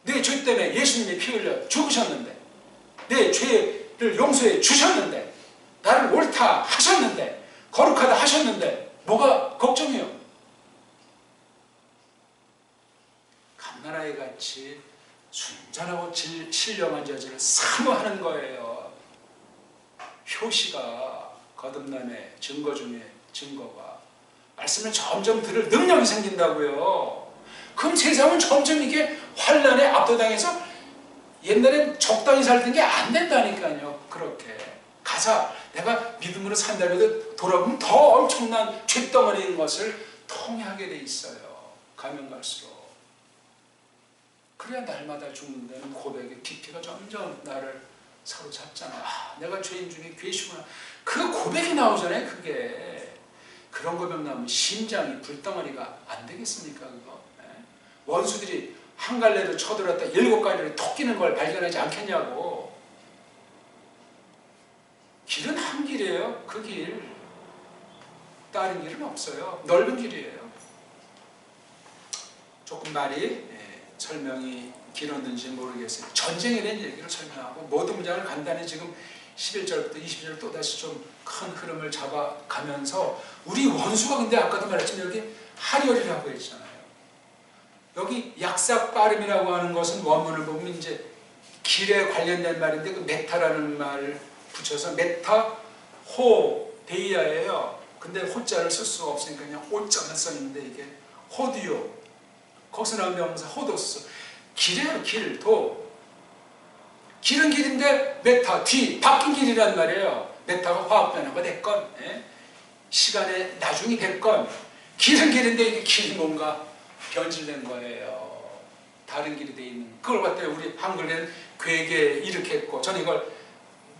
내 죄 때문에 예수님이 피 흘려 죽으셨는데, 내 죄를 용서해 주셨는데, 나를 옳다 하셨는데, 거룩하다 하셨는데 뭐가 걱정이요? 감나라의 같이 순전하고 신령한 자질을 사모하는 거예요. 효시가 거듭남의 증거 중에 증거가 말씀을 점점 들을 능력이 생긴다고요. 그럼 세상은 점점 이게 환란에 압도당해서 옛날엔 적당히 살던 게 안 된다니까요. 그렇게 가사 내가 믿음으로 산다고 해도 돌아보면 더 엄청난 쇳덩어리인 것을 통하게 돼 있어요. 가면 갈수록. 그래야 날마다 죽는다는 고백의 깊이가 점점 나를 사로잡잖아. 아, 내가 죄인 중에 괴시구나. 그 고백이 나오잖아요. 그게. 그런 고백 나오면 심장이 불덩어리가 안 되겠습니까? 그거? 네. 원수들이 한 갈래를 쳐들었다 7갈래를 톡 끼는 걸 발견하지 않겠냐고. 길은 한 길이에요. 그 길. 다른 길은 없어요. 넓은 길이에요. 조금 말이 설명이 길었는지 모르겠어요. 전쟁에 대한 얘기를 설명하고 모든 문장을 간단히 지금 11절부터 20절 또다시 좀 큰 흐름을 잡아가면서 우리 원수가 근데 아까도 말했지만 여기 하리얼이라고 했잖아요. 여기 약삭빠름이라고 하는 것은 원문을 보면 이제 길에 관련된 말인데 그 메타라는 말을 붙여서 메타 호 데이아예요. 근데 호자를 쓸 수가 없으니까 그냥 호자만 써있는데 이게 호디오 거기서 나온 명사 호도스. 길이에요. 길, 도. 길은 길인데 메타, 뒤, 바뀐 길이란 말이에요. 메타가 화학 변화가 됐건 시간의 나중이 됐건 길은 길인데 이게 길이 뭔가 변질된 거예요. 다른 길이 돼 있는. 그걸 갖다 우리 한글에는 괴게 이렇게 했고 저는 이걸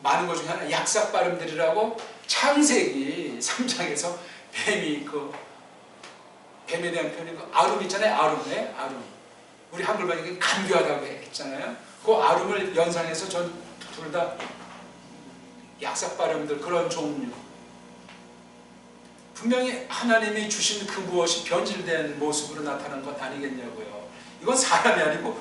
많은 것 중에 하나 약삭 발음들이라고 창세기 3장에서 뱀이 뱀에 대한 표현이 아름 있잖아요. 아름네. 아름. 우리 한글반이 간교하다고 했잖아요. 그 아름을 연상해서 전 둘 다 약삭 발음들 그런 종류. 분명히 하나님이 주신 그 무엇이 변질된 모습으로 나타난 것 아니겠냐고요. 이건 사람이 아니고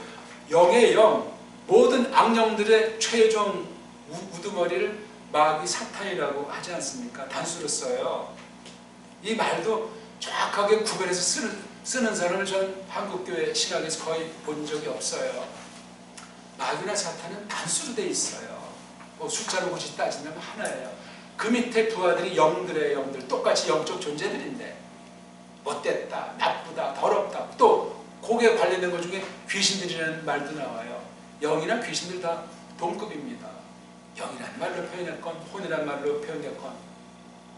영의 영, 모든 악령들의 최종 우두머리를 마귀 사탄이라고 하지 않습니까? 단수로 써요. 이 말도 정확하게 구별해서 쓰는 사람을 전 한국교회 신학에서 거의 본 적이 없어요. 마귀나 사탄은 단수로 돼 있어요. 뭐 숫자로 굳이 따지면 하나예요. 그 밑에 부하들이 영들의 영들, 똑같이 영적 존재들인데 못됐다, 나쁘다, 더럽다. 또 거기에 관련된 것 중에 귀신들이라는 말도 나와요. 영이나 귀신들 다 동급입니다. 영이라는 말로 표현했건 혼이라는 말로 표현했건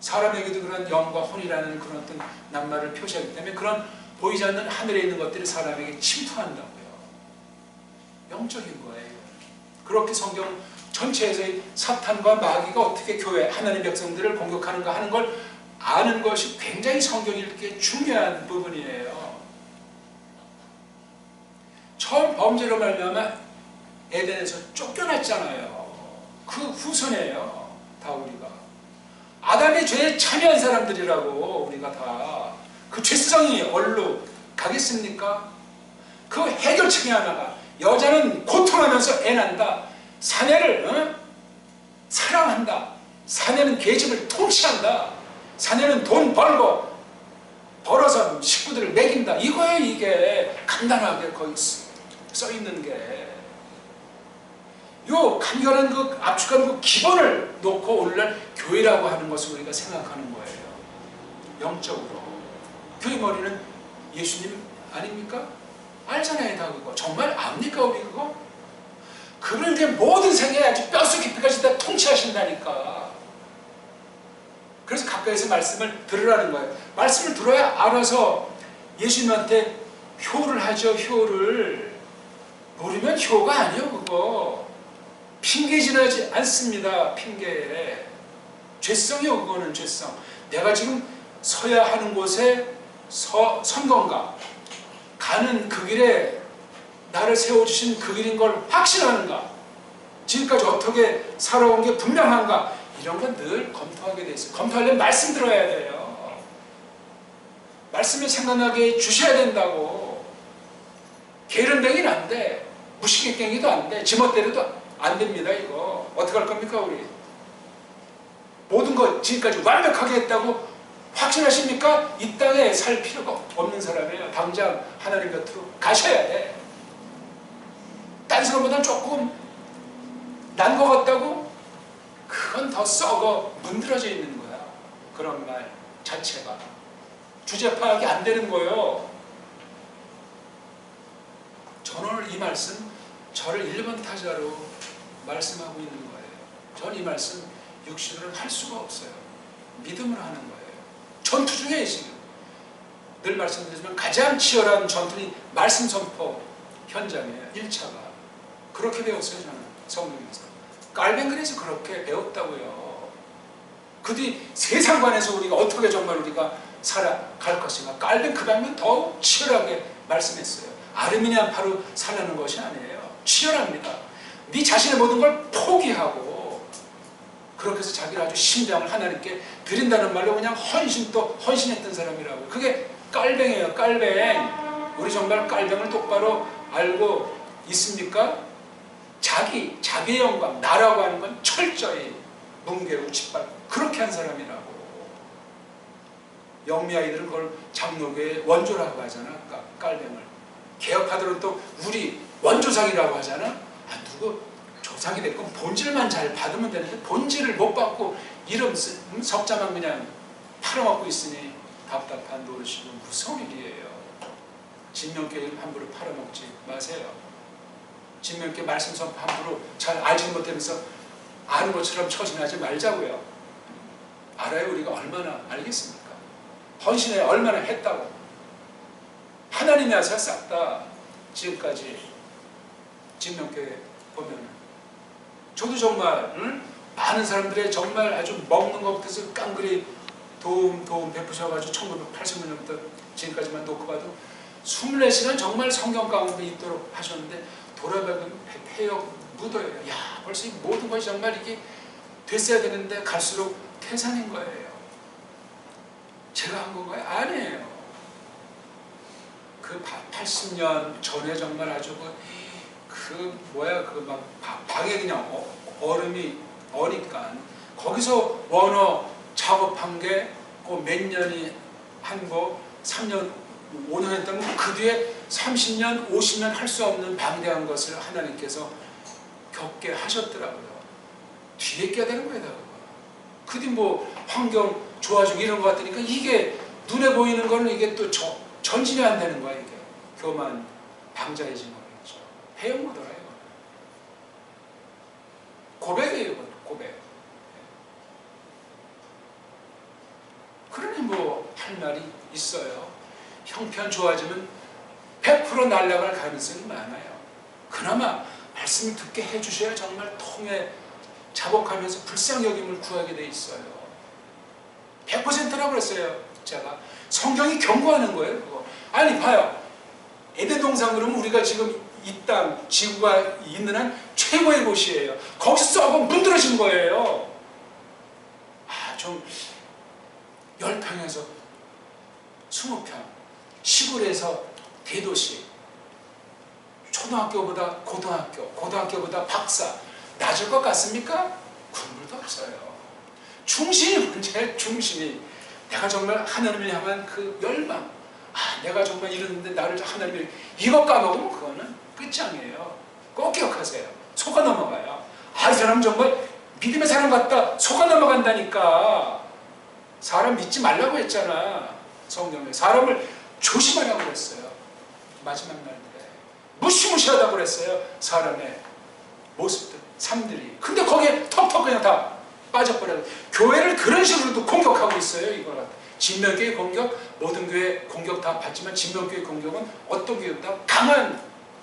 사람에게도 그런 영과 혼이라는 그런 어떤 낱말을 표시하기 때문에 그런 보이지 않는 하늘에 있는 것들이 사람에게 침투한다고요. 영적인 거예요. 그렇게 성경 전체에서의 사탄과 마귀가 어떻게 교회 하나님의 백성들을 공격하는가 하는 걸 아는 것이 굉장히 성경 읽기에 중요한 부분이에요. 처음 범죄로 말미암아 에덴에서 쫓겨났잖아요. 그 후손이에요. 다 우리가. 아담의 죄에 참여한 사람들이라고 우리가 다. 그 죄성이 어디로 가겠습니까? 그 해결책이 하나가 여자는 고통하면서 애 난다. 사내를 사랑한다. 사내는 계집을 통치한다. 사내는 돈 벌고 벌어서 식구들을 먹인다. 이거예요. 이게 간단하게 거기 써있는 게. 요 간결한 그 압축한 그 기본을 놓고 오늘날 교회라고 하는 것을 우리가 생각하는 거예요. 영적으로. 교회 머리는 예수님 아닙니까? 알잖아요. 다 그거. 정말 압니까 우리 그거? 그걸 이제 모든 세계에 아주 뼛속 깊이까지 다 통치하신다니까. 그래서 가까이서 말씀을 들으라는 거예요. 말씀을 들어야 알아서 예수님한테 효를 하죠. 효를. 모르면 효가 아니에요. 그거. 핑계질하지 않습니다. 핑계에. 죄성이요. 그거는 죄성. 내가 지금 서야 하는 곳에 선 건가? 가는 그 길에 나를 세워주신 그 길인 걸 확신하는가? 지금까지 어떻게 살아온 게 분명한가? 이런 건 늘 검토하게 돼 있어요. 검토하려면 말씀 들어야 돼요. 말씀이 생각나게 주셔야 된다고. 게으름뱅이는 안 돼. 무식객갱이도 안 돼. 지멋대로도 안 됩니다. 이거 어떻게 할 겁니까 우리? 모든 것 지금까지 완벽하게 했다고 확신하십니까? 이 땅에 살 필요가 없는 사람이에요. 당장 하나님 곁으로 가셔야 돼. 딴 사람보다 조금 난 것 같다고? 그건 더 썩어 문드러져 있는 거야. 그런 말 자체가. 주제 파악이 안 되는 거예요. 저는 오늘 이 말씀 저를 1번 타자로 말씀하고 있는 거예요. 저는 이 말씀 육신으로는 할 수가 없어요. 믿음으로 하는 거예요. 전투 중에 지금 늘 말씀드리지만 가장 치열한 전투는 말씀 선포 현장이에요. 1차가. 그렇게 배웠어요. 저는 성경에서. 깔뱅글에서 그렇게 배웠다고요. 그 뒤 세상관에서 우리가 어떻게 정말 우리가 살아갈 것인가. 깔뱅 그 방면 더욱 치열하게 말씀했어요. 아르미니안 파로 살라는 것이 아니에요. 치열합니다. 네 자신의 모든 걸 포기하고 그렇게 해서 자기를 아주 심장을 하나님께 드린다는 말로 그냥 헌신했던 사람이라고. 그게 깔뱅이에요. 깔뱅. 우리 정말 깔뱅을 똑바로 알고 있습니까? 자기의 영광, 나라고 하는 건 철저히 뭉개고 짓밟고 그렇게 한 사람이라고. 영미아이들은 그걸 장로교의 원조라고 하잖아. 깔뱅을. 개혁파들은 또 우리 원조상이라고 하잖아. 누구 조상이 됐건 본질만 잘 받으면 되는데 본질을 못 받고 이름 석자만 그냥 팔아먹고 있으니 답답한 노릇이고 무서운 일이에요. 진명교회를 함부로 팔아먹지 마세요. 진명교회 말씀 선포 함부로 잘 알지 못하면서 아는 것처럼 처신하지 말자고요. 알아요. 우리가 얼마나 알겠습니까? 헌신에 얼마나 했다고. 하나님이 하사 싹 다 지금까지 진명교회 보면 저도 정말 많은 사람들의 정말 아주 먹는 것부터 깡그리 도움 베푸셔가지고 1980년부터 지금까지만 놓고 봐도 24시간 정말 성경 가운데 있도록 하셨는데 돌아보면 폐역 묻어요. 야, 벌써 이 모든 것이 정말 이게 됐어야 되는데 갈수록 태산인 거예요. 제가 한 건가요? 아니에요. 그 80년 전에 정말 아주 방에 그냥 얼음이 어니까 거기서 원어 작업한 게 몇 년이 한 거 3년 5년 했다면 그 뒤에 30년 50년 할 수 없는 방대한 것을 하나님께서 겪게 하셨더라고요. 뒤에 깨달은 거예요. 그 뒤 뭐 환경 좋아지고 이런 것 같으니까 이게 눈에 보이는 거는 이게 또 전진이 안 되는 거야. 이게 교만 방자해진 거겠죠. 해영 못알아요. 고백이에요. 고백. 그러니 뭐 할 말이 있어요. 형편 좋아지면 100% 날아갈 가능성이 많아요. 그나마 말씀을 듣게 해주셔야 정말 통해 자복하면서 불쌍히 여김을 구하게 돼 있어요. 100%라고 그랬어요. 제가 성경이 경고하는 거예요. 그거. 아니 봐요. 에덴 동산 그러면 우리가 지금 이 땅 지구가 있는 한 최고의 곳이에요. 거기서 썩어 문드러진 거예요. 좀 10평에서 20평, 시골에서 대도시, 초등학교보다 고등학교, 고등학교보다 박사 낮을 것 같습니까? 군물도 없어요. 중심이 문제예요. 중심이. 내가 정말 하나님을 향한 그 열망, 내가 정말 이러는데 나를 하나님이 이것 까먹으면 그거는 끝장이에요. 꼭 기억하세요. 속아 넘어가요. 이 사람 정말 믿음의 사람 같다. 속아 넘어간다니까. 사람 믿지 말라고 했잖아. 성경에. 사람을 조심하라고 그랬어요. 마지막 날들에. 무시무시하다고 그랬어요. 사람의 모습들, 삶들이. 근데 거기에 턱턱 그냥 다 빠져버려요. 교회를 그런 식으로도 공격하고 있어요. 이거는. 진명교회 공격, 모든 교회 공격 다 받지만 진명교회 공격은 어떤 교회보다 강한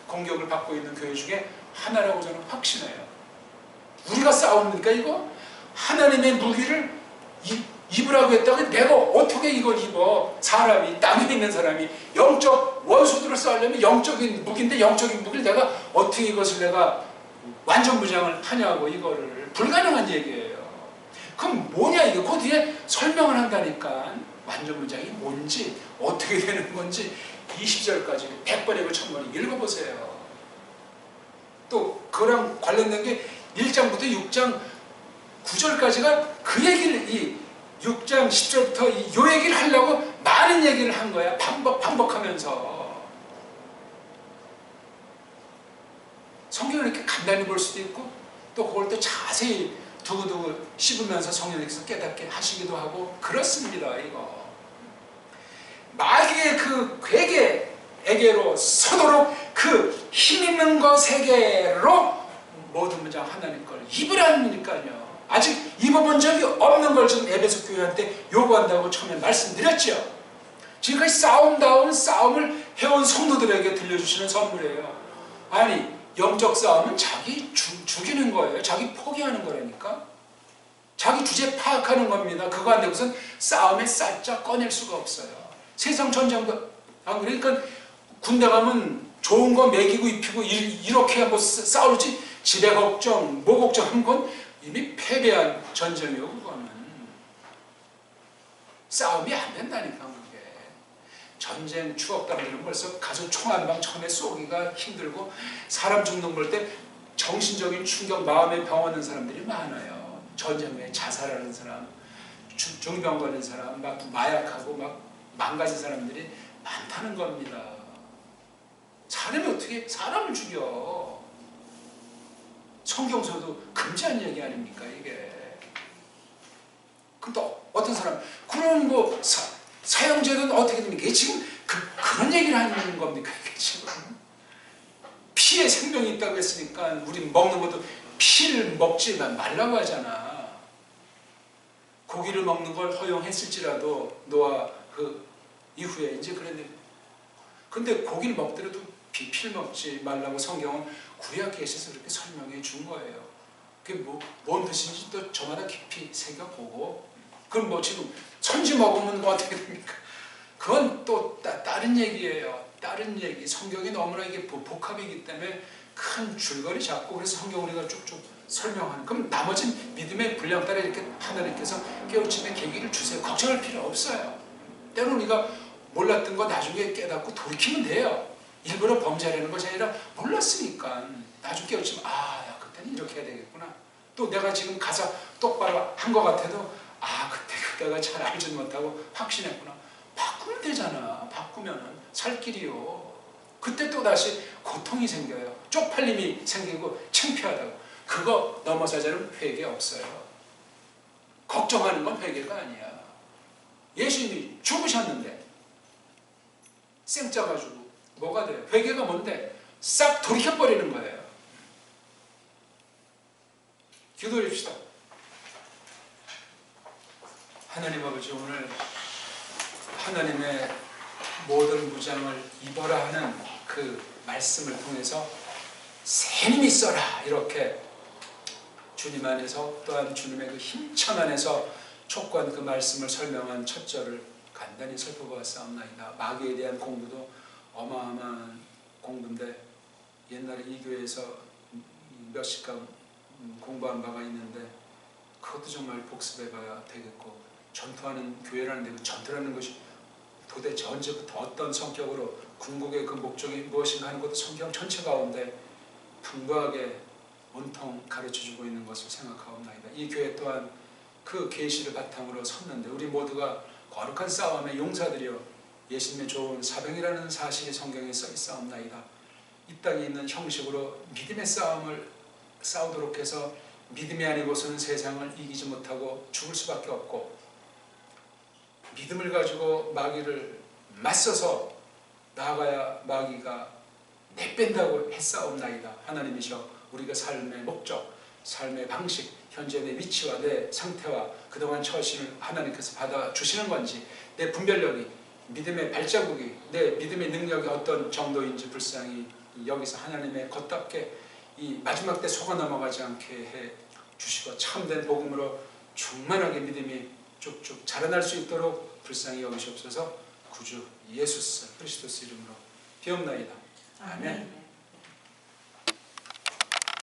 공격을 받고 있는 교회 중에 하나라고 저는 확신해요. 우리가 싸웁니까 이거? 하나님의 무기를 입으라고 했다고 내가 어떻게 이걸 입어? 사람이, 땅에 있는 사람이 영적 원수들을 싸우려면 영적인 무기인데 영적인 무기를 내가 어떻게 이것을 내가 완전무장을 하냐고. 이거를 불가능한 얘기예요. 그럼 뭐냐 이게? 그 뒤에 설명을 한다니까. 완전무장이 뭔지 어떻게 되는 건지 20절까지 100번이고 1000번이 읽어보세요. 또 그랑 관련된 게 1장부터 6장 9절까지가 그 얘기를 이 6장 10절부터 요 얘기를 하려고 많은 얘기를 한 거야. 반복하면서. 성경을 이렇게 간단히 볼 수도 있고 또 그걸 또 자세히 두고두고 씹으면서 성령님께서 깨닫게 하시기도 하고 그렇습니다. 이거 마귀의 그 괴계에게로 서도록 그 힘있는 것에게로 모든 문장 하나님 걸 입으라니까요. 아직 입어본 적이 없는 걸 지금 에베소 교회한테 요구한다고 처음에 말씀드렸죠. 지금까지 싸움다운 싸움을 해온 성도들에게 들려주시는 선물이에요. 아니 영적 싸움은 자기 죽이는 거예요. 자기 포기하는 거라니까. 자기 주제 파악하는 겁니다. 그거 안 되고선 싸움에 쌀짝 꺼낼 수가 없어요. 세상 전쟁도 그러니까 군대 가면 좋은 거 먹이고 입히고 이렇게 하고 싸우지 지배 걱정, 뭐 걱정한 건 이미 패배한 전쟁이요. 그거는 싸움이 안 된다니까. 그게 전쟁 추억담들은 벌써 가서 총 한 방 처음에 쏘기가 힘들고 사람 죽는 걸 때 정신적인 충격, 마음의 병 오는 사람들이 많아요. 전쟁 후에 자살하는 사람, 중병 걸린 사람, 막 마약하고 막 망가진 사람들이 많다는 겁니다. 사람이 어떻게 사람을 죽여? 성경서도 금지한 얘기 아닙니까 이게? 근데 어떤 사람 그럼 뭐 사형제는 어떻게 됩니까? 이게 지금 그런 얘기를 하는 겁니까 이게 지금? 피에 생명이 있다고 했으니까 우리 먹는 것도 피를 먹지 말라고 하잖아. 고기를 먹는 걸 허용했을지라도 노아 그 이후에 이제 그랬는데, 근데 고기를 먹더라도 피를 먹지 말라고 성경은 구약 계시에서 그렇게 설명해 준 거예요. 그게 뭔 뜻인지 또 저마다 깊이 새겨보고. 그럼 뭐 지금 천지 먹으면 뭐 어떻게 됩니까? 그건 또 다른 얘기예요. 다른 얘기. 성경이 너무나 이게 복합이기 때문에 큰 줄거리 잡고 그래서 성경 우리가 쭉쭉 설명하는. 그럼 나머지 믿음의 분량 따라 이렇게 하나님께서 깨우침의 계기를 주세요. 걱정할 필요 없어요. 때로는 우리가 몰랐던 거 나중에 깨닫고 돌이키면 돼요. 일부러 범죄하려는 것이 아니라 몰랐으니까 나중에 깨우치면 야 그때는 이렇게 해야 되겠구나. 또 내가 지금 가사 똑바로 한 것 같아도 그때가 잘 알지는 못하고 확신했구나. 바꾸면 되잖아. 바꾸면은 살 길이요. 그때 또 다시 고통이 생겨요. 쪽팔림이 생기고 창피하다고. 그거 넘어서자는 회개 없어요. 걱정하는 건 회개가 아니야. 예수님이 죽으셨는데 생짜 가지고 뭐가 돼요? 회개가 뭔데? 싹 돌이켜버리는 거예요. 기도해 줍시다. 하나님 아버지, 오늘 하나님의 모든 무장을 입어라 하는 그 말씀을 통해서 샘이 써라 이렇게 주님 안에서 또한 주님의 그 힘찬 안에서 촉구한 그 말씀을 설명한 첫 절을 간단히 살펴보았사옵나이다. 마귀에 대한 공부도 어마어마한 공부인데 옛날에 이 교회에서 몇 시간 공부한 바가 있는데 그것도 정말 복습해봐야 되겠고, 전투하는 교회라는 데 전투라는 것이 도대체 언제부터 어떤 성격으로 궁극의 그 목적이 무엇인가 하는 것도 성경 전체 가운데 풍부하게 온통 가르쳐주고 있는 것을 생각하옵나이다. 이 교회 또한 그 계시를 바탕으로 섰는데 우리 모두가 거룩한 싸움의 용사들이여 예수님의 좋은 사병이라는 사실이 성경에 써 있사옵나이다. 이 땅에 있는 형식으로 믿음의 싸움을 싸우도록 해서 믿음이 아니고서는 세상을 이기지 못하고 죽을 수밖에 없고, 믿음을 가지고 마귀를 맞서서 나아가야 마귀가 내뺀다고 했사옵나이다. 하나님이셔 우리가 삶의 목적, 삶의 방식, 현재 내 위치와 내 상태와 그동안 처신을 하나님께서 받아주시는 건지, 내 분별력이, 믿음의 발자국이, 내 믿음의 능력이 어떤 정도인지 불쌍히 여기서 하나님의 걷답게 이 마지막 때 속아 넘어가지 않게 해 주시고 참된 복음으로 충만하게 믿음이 쭉쭉 자라날 수 있도록 불쌍히 여기시옵소서. 구주 예수 그리스도스 이름으로 비옵나이다. 아멘.